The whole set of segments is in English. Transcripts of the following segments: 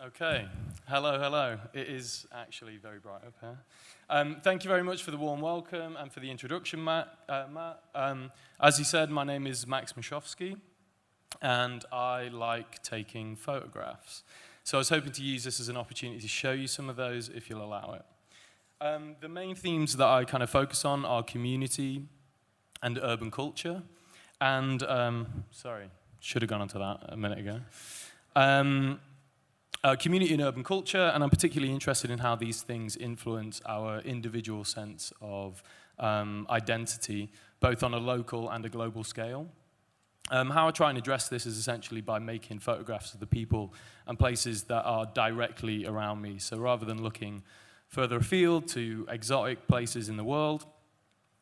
Okay, hello. It is actually very bright up here. Thank you very much for the warm welcome and for the introduction, Matt. As you said, my name is Max Miechowski, and I like taking photographs. So I was hoping to use this as an opportunity to show you some of those, if you'll allow it. The main themes that I kind of focus on are community and urban culture. And, sorry, should have gone onto that a minute ago. Community and urban culture, and I'm particularly interested in how these things influence our individual sense of identity, both on a local and a global scale. How I try and address this is essentially by making photographs of the people and places that are directly around me. So rather than looking further afield to exotic places in the world,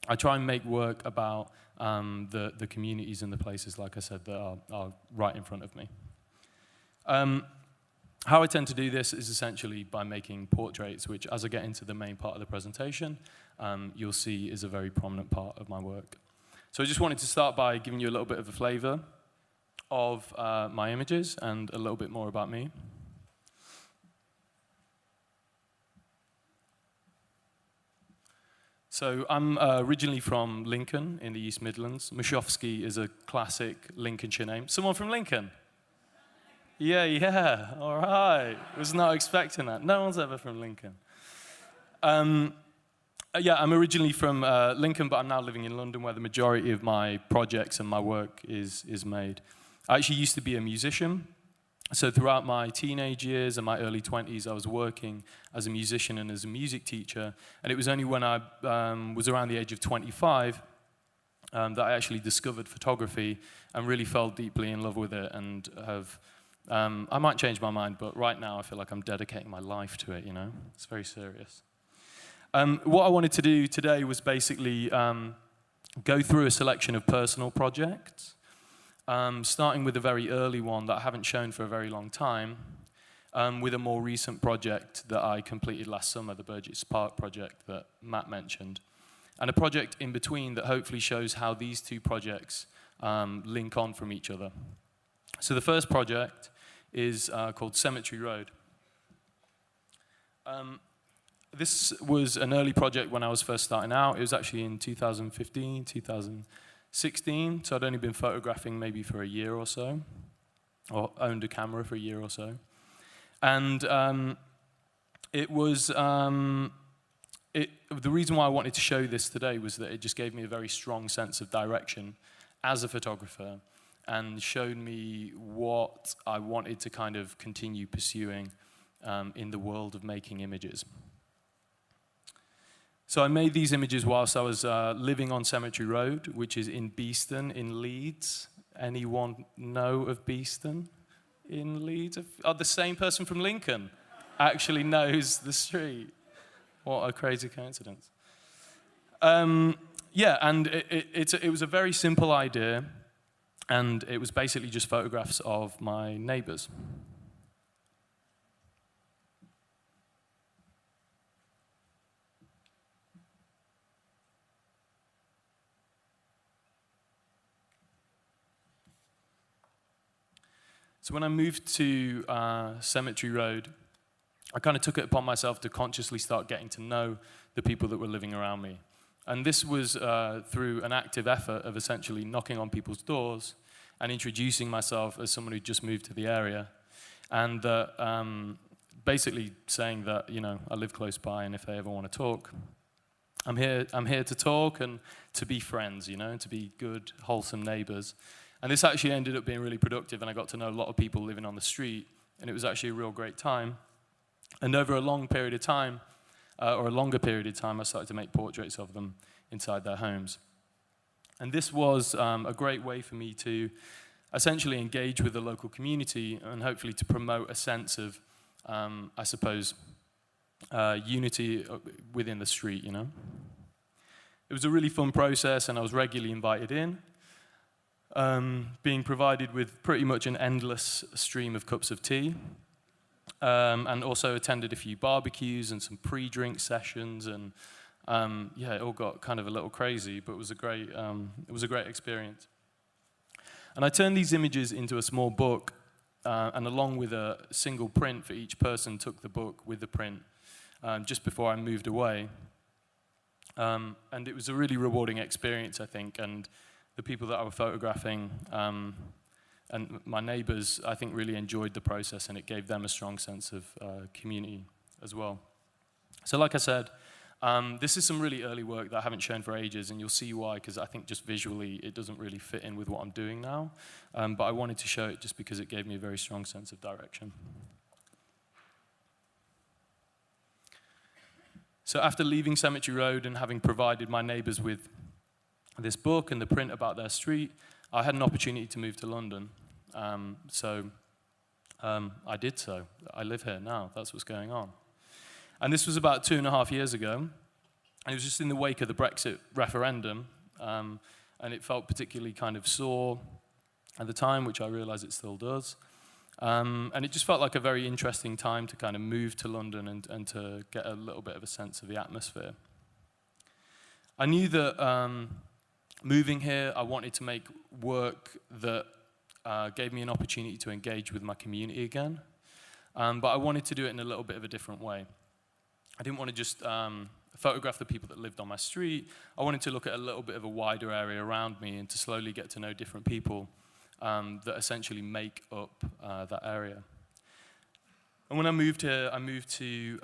I try and make work about the communities and the places, like I said, that are right in front of me. How I tend to do this is essentially by making portraits, which, as I get into the main part of the presentation, you'll see is a very prominent part of my work. So I just wanted to start by giving you a little bit of a flavor of my images and a little bit more about me. So I'm originally from Lincoln in the East Midlands. Miechowski is a classic Lincolnshire name. Someone from Lincoln? Yeah, all right. Was not expecting that. No one's ever from Lincoln. Yeah, I'm originally from Lincoln, but I'm now living in London, where the majority of my projects and my work is made. I actually used to be a musician. So throughout my teenage years and my early 20s, I was working as a musician and as a music teacher. And it was only when I was around the age of 25 that I actually discovered photography and really fell deeply in love with it and have... I might change my mind, but right now I feel like I'm dedicating my life to it, you know? It's very serious. What I wanted to do today was basically go through a selection of personal projects, starting with a very early one that I haven't shown for a very long time, with a more recent project that I completed last summer, the Burgess project that Matt mentioned, and a project in between that hopefully shows how these two projects link on from each other. So the first project is called Cemetery Road. This was an early project when I was first starting out. It was actually in 2015, 2016, so I'd only been photographing maybe for a year or so, or owned a camera for a year or so. And it was, the reason why I wanted to show this today was that it just gave me a very strong sense of direction as a photographer, and showed me what I wanted to kind of continue pursuing in the world of making images. So I made these images whilst I was living on Cemetery Road, which is in Beeston in Leeds. Anyone know of Beeston in Leeds? Oh, the same person from Lincoln actually knows the street. What a crazy coincidence. Yeah, and it was a very simple idea. And it was basically just photographs of my neighbors. So when I moved to Cemetery Road, I kind of took it upon myself to consciously start getting to know the people that were living around me. And this was through an active effort of essentially knocking on people's doors and introducing myself as someone who just moved to the area. And basically saying that, you know, I live close by, and if they ever want to talk, I'm here to talk and to be friends, you know, to be good, wholesome neighbors. And this actually ended up being really productive, and I got to know a lot of people living on the street, and it was actually a real great time. And over a long period of time, or a longer period of time, I started to make portraits of them inside their homes. And this was a great way for me to essentially engage with the local community and hopefully to promote a sense of, I suppose, unity within the street, you know. It was a really fun process, and I was regularly invited in, being provided with pretty much an endless stream of cups of tea. And also attended a few barbecues and some pre-drink sessions, and yeah, it all got kind of a little crazy, but it was a great experience. And I turned these images into a small book and along with a single print for each person, took the book with the print just before I moved away. And it was a really rewarding experience, I think, and the people that I was photographing and my neighbors, I think, really enjoyed the process, and it gave them a strong sense of community as well. So like I said, this is some really early work that I haven't shown for ages, and you'll see why, because I think just visually it doesn't really fit in with what I'm doing now. But I wanted to show it just because it gave me a very strong sense of direction. So after leaving Cemetery Road and having provided my neighbors with this book and the print about their street, I had an opportunity to move to London. I did so. I live here now. That's what's going on. And this was about 2.5 years ago. And it was just in the wake of the Brexit referendum. And it felt particularly kind of sore at the time, which I realize it still does. And it just felt like a very interesting time to kind of move to London and to get a little bit of a sense of the atmosphere. I knew that moving here, I wanted to make work that gave me an opportunity to engage with my community again. But I wanted to do it in a little bit of a different way. I didn't want to just photograph the people that lived on my street. I wanted to look at a little bit of a wider area around me and to slowly get to know different people that essentially make up that area. And when I moved here, I moved to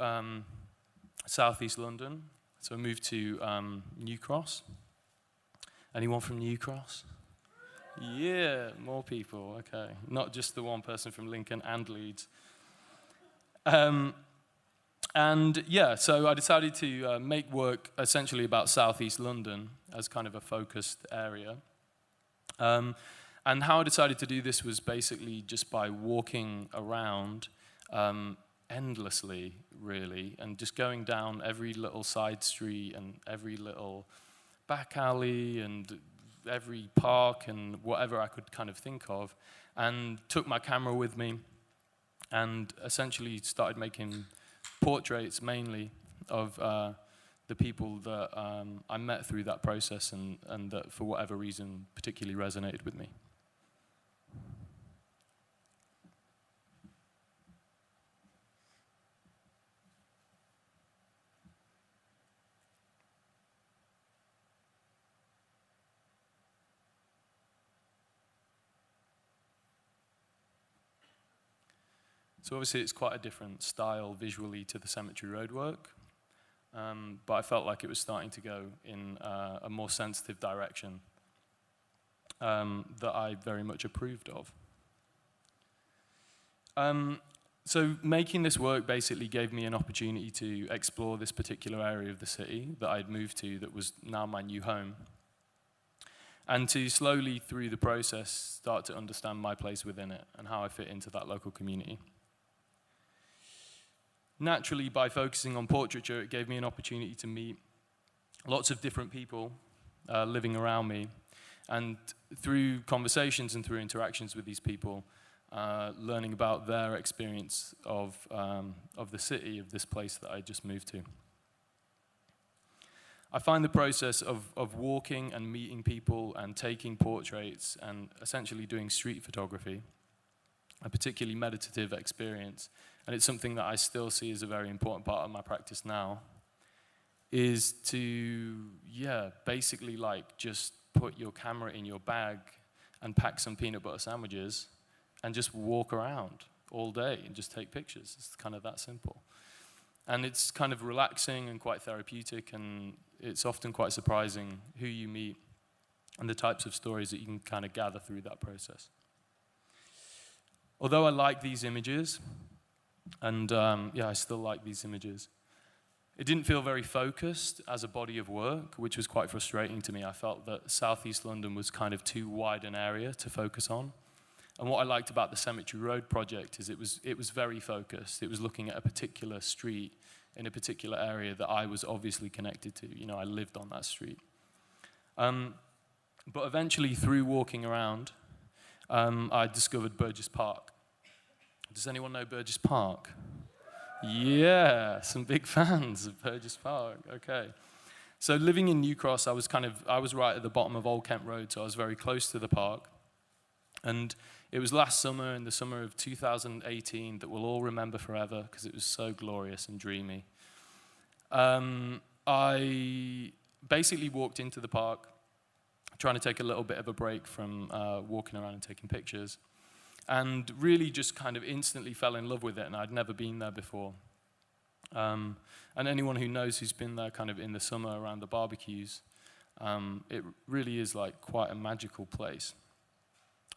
southeast London. So I moved to New Cross. Anyone from New Cross? Yeah, more people, okay. Not just the one person from Lincoln and Leeds. And yeah, so I decided to make work essentially about southeast London as kind of a focused area. And how I decided to do this was basically just by walking around endlessly, really, and just going down every little side street and every little back alley and every park and whatever I could kind of think of, and took my camera with me and essentially started making portraits mainly of the people that I met through that process and that for whatever reason particularly resonated with me. So obviously it's quite a different style visually to the Cemetery Road work, but I felt like it was starting to go in a more sensitive direction that I very much approved of. So making this work basically gave me an opportunity to explore this particular area of the city that I'd moved to that was now my new home, and to slowly through the process start to understand my place within it and how I fit into that local community. Naturally, by focusing on portraiture, it gave me an opportunity to meet lots of different people living around me. And through conversations and through interactions with these people, learning about their experience of the city, of this place that I just moved to. I find the process of walking and meeting people and taking portraits and essentially doing street photography a particularly meditative experience, and it's something that I still see as a very important part of my practice now, is to, basically like just put your camera in your bag and pack some peanut butter sandwiches and just walk around all day and just take pictures. It's kind of that simple. And it's kind of relaxing and quite therapeutic, and it's often quite surprising who you meet and the types of stories that you can kind of gather through that process. Although I like these images, and I still like these images, it didn't feel very focused as a body of work, which was quite frustrating to me. I felt that Southeast London was kind of too wide an area to focus on. And what I liked about the Cemetery Road project is it was very focused. It was looking at a particular street in a particular area that I was obviously connected to. You know, I lived on that street. But eventually, through walking around, I discovered Burgess Park. Does anyone know Burgess Park? Yeah, some big fans of Burgess Park. Okay. So living in New Cross, I was right at the bottom of Old Kent Road, so I was very close to the park. And It was last summer, in the summer of 2018, that we'll all remember forever because it was so glorious and dreamy. I basically walked into the park trying to take a little bit of a break from walking around and taking pictures, and really just kind of instantly fell in love with it, and I'd never been there before. And anyone who knows who's been there kind of in the summer around the barbecues, it really is like quite a magical place.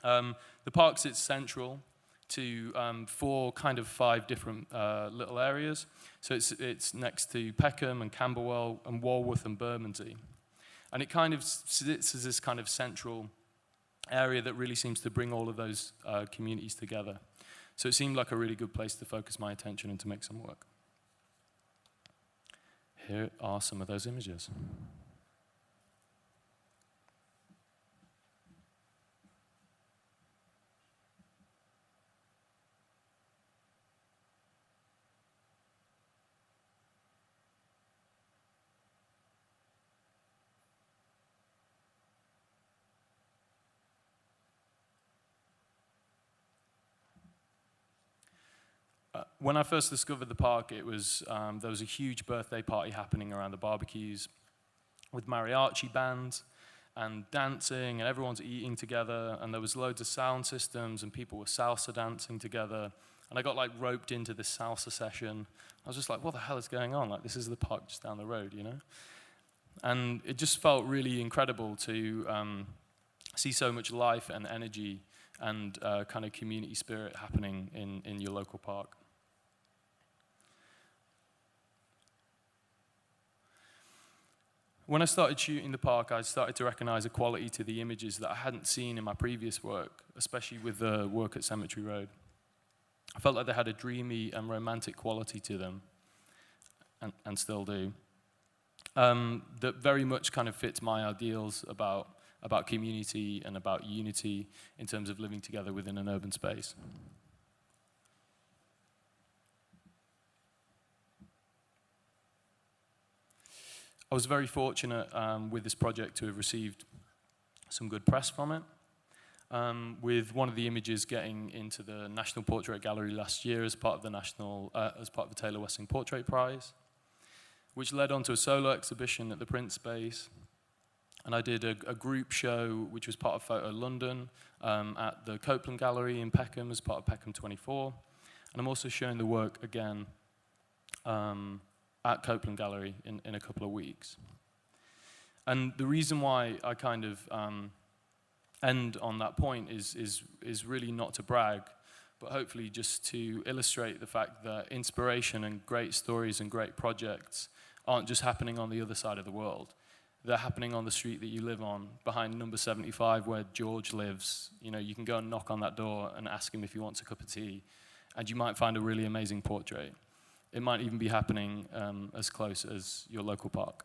The park sits central to 5 different little areas. So it's next to Peckham and Camberwell and Walworth and Bermondsey. And it kind of sits as this kind of central area that really seems to bring all of those communities together. So it seemed like a really good place to focus my attention and to make some work. Here are some of those images. When I first discovered the park, it was there was a huge birthday party happening around the barbecues with mariachi bands and dancing, and everyone's eating together, and there was loads of sound systems, and people were salsa dancing together, and I got like roped into this salsa session. I was just like, what the hell is going on? Like, this is the park just down the road, you know? And it just felt really incredible to see so much life and energy and kind of community spirit happening in your local park. When I started shooting the park, I started to recognize a quality to the images that I hadn't seen in my previous work, especially with the work at Cemetery Road. I felt like they had a dreamy and romantic quality to them, and still do, that very much kind of fits my ideals about community and about unity in terms of living together within an urban space. I was very fortunate with this project to have received some good press from it, with one of the images getting into the National Portrait Gallery last year as part of the Taylor Wessing Portrait Prize, which led on to a solo exhibition at the Print Space. And I did a group show, which was part of Photo London, at the Copeland Gallery in Peckham as part of Peckham 24. And I'm also showing the work again at Copeland Gallery in a couple of weeks. And the reason why I kind of end on that point is really not to brag, but hopefully just to illustrate the fact that inspiration and great stories and great projects aren't just happening on the other side of the world. They're happening on the street that you live on, behind number 75 where George lives. You know, you can go and knock on that door and ask him if he wants a cup of tea, and you might find a really amazing portrait. It might even be happening as close as your local park.